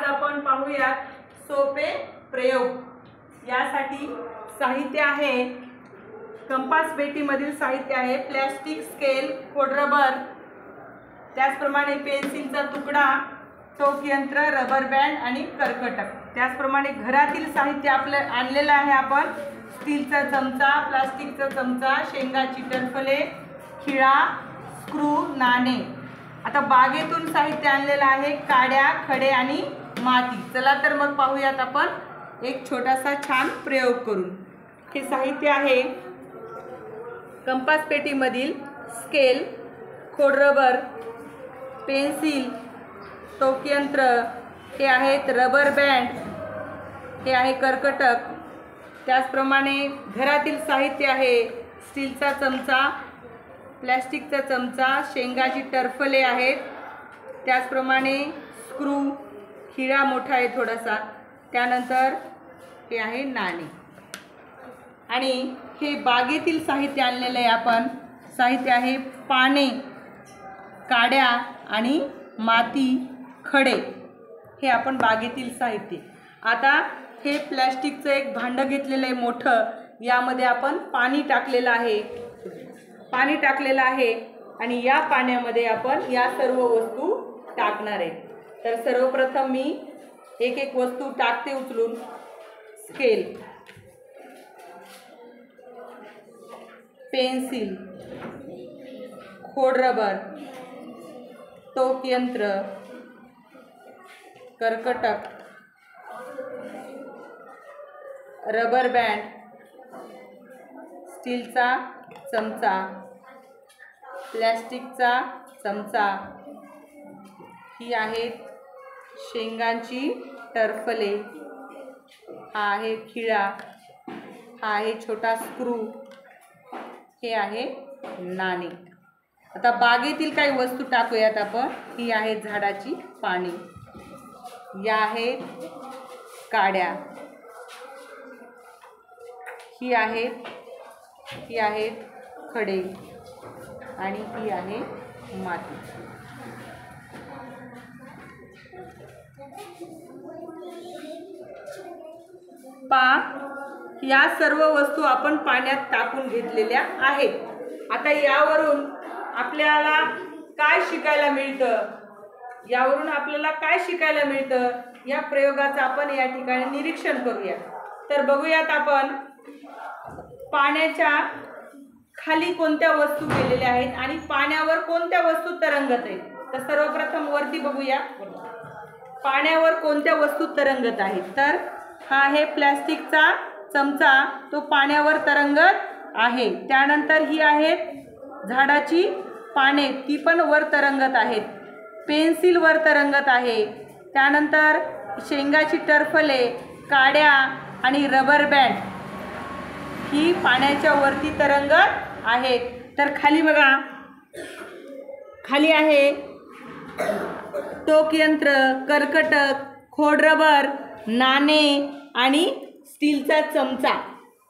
आपण पाहूयात सोपे प्रयोग। यासाठी साहित्य आहे, कंपास पेटीमधील साहित्य आहे प्लास्टिक, स्केल, खोडरबर, त्याचप्रमाणे पेन्सिलचा तुकडा, टोक यंत्र, रबर बँड आणि कर्कटक। त्याचप्रमाणे घरातील साहित्य आपलं आणलेलं आहे आपण, स्टीलचा चमचा, प्लास्टिकचा चमचा, शेंगाची टरफले, खिळा, स्क्रू, नाणे। आता बागेतून साहित्य आणलेलं आहे, काड्या, खडे आणि माती। चला तर मग पाहूयात आपण एक छोटासा छान प्रयोग करून। हे साहित्य आहे कंपास पेटीमधील स्केल, खोडरबर, पेन्सिल, टोक यंत्र, हे आहेत रबर बँड, हे आहे कर्कटक। त्याचप्रमाणे घरातील साहित्य आहे स्टीलचा चमचा, प्लास्टिकचा चमचा, शेंगाची टरफले आहेत, त्याचप्रमाणे स्क्रू, खिळा मोठा आहे थोडासा, त्यानंतर हे आहे नाणे। आणि हे बागेतील साहित्य आणलेलं आहे आपण, साहित्य आहे पाने, काड्या आणि माती, खडे, हे आपण बागेतील साहित्य। आता हे प्लास्टिकचं एक भांडं घेतलेलं आहे मोठं, यामध्ये आपण पाणी टाकलेलं आहे आणि या पाण्यामध्ये आपण या सर्व वस्तू टाकणार आहे। तर सर्वप्रथम मी एक एक वस्तू टाकते उचलून। स्केल, पेन्सिल, खोडरबर, टोक यंत्र, कर्कटक, रबर बँड, स्टीलचा चमचा, प्लास्टिकचा चमचा, ही आहेत शेंगांची टरफले, हा आहे खिळा, हा आहे छोटा स्क्रू, हे आहे नाणे। आता बागेतील काही वस्तू टाकूयात आपण। ही आहेत झाडाची पाने, या आहेत काड्या, ही आहेत खडे आणि ही आहे माती। या सर्व वस्तू आपण पाण्यात टाकून घेतलेल्या आहेत। आता यावरून आपल्याला काय शिकायला मिळतं, या प्रयोगाचं आपण या ठिकाणी निरीक्षण करूया। तर बघूयात आपण पाण्याच्या खाली कोणत्या वस्तू गेलेल्या आहेत आणि पाण्यावर कोणत्या वस्तू तरंगत आहेत। तर सर्वप्रथम वरती बघूया, पाण्यावर कोणत्या वस्तू तरंगत आहेत। तर हा आहे प्लास्टिकचा चमचा, तो पाण्यावर तरंगत आहे। त्यानंतर ही आहेत झाडाची पाने, ती पण वर तरंगत आहेत। पेन्सिल वर तरंगत आहे। त्यानंतर शेंगाची टरफले, काड्या आणि रबर बँड ही पाण्याच्या वरती तरंगत आहेत। तर खाली बघा, खाली आहे टोक यंत्र, कर्कटक, खोडरबर, नाणे आणि स्टीलचा चमचा।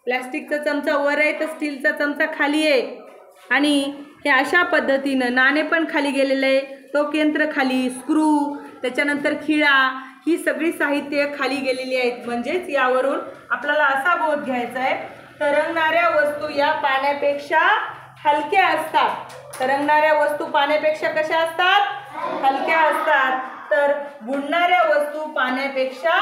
प्लास्टिकचा चमचा वर आहे तर स्टीलचा चमचा खाली आहे। आणि हे अशा पद्धतीनं नाणे पण खाली गेलेलं आहे, टोक यंत्र खाली, स्क्रू, त्याच्यानंतर खिळा, ही सगळी साहित्य खाली गेलेली आहेत। म्हणजेच यावरून आपल्याला असा बोध घ्यायचा आहे, तरंगणाऱ्या वस्तू या पाण्यापेक्षा हलक्या असतात। तरंगणाऱ्या वस्तू पाण्यापेक्षा कशा असतात? हलक्या असतात। तर बुडणाऱ्या वस्तू पाण्यापेक्षा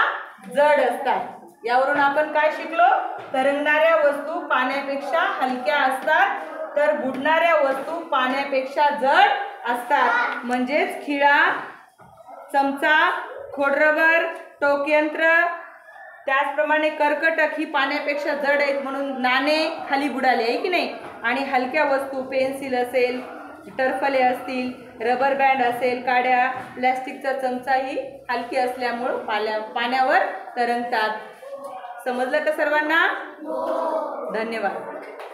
जड असतात। यावरून आपण काय शिकलो? तरंगणाऱ्या वस्तू पाण्यापेक्षा हलक्या असतात, तर बुडणाऱ्या वस्तू पाण्यापेक्षा जड असतात। म्हणजेच खिळा, चमचा, खोडरबर, टोक यंत्र, त्याचप्रमाणे कर्कटक ही पाण्यापेक्षा जड आहेत, म्हणून नाणे खाली बुडाले, आहे की नाही। आणि हलक्या वस्तू पेन्सिल असेल, टरफले असतील, रबर बँड असेल, काड्या, प्लास्टिकचा चमचा ही हलकी असल्यामुळे पाण्यावर तरंगतात। समजलं का सर्वांना? धन्यवाद।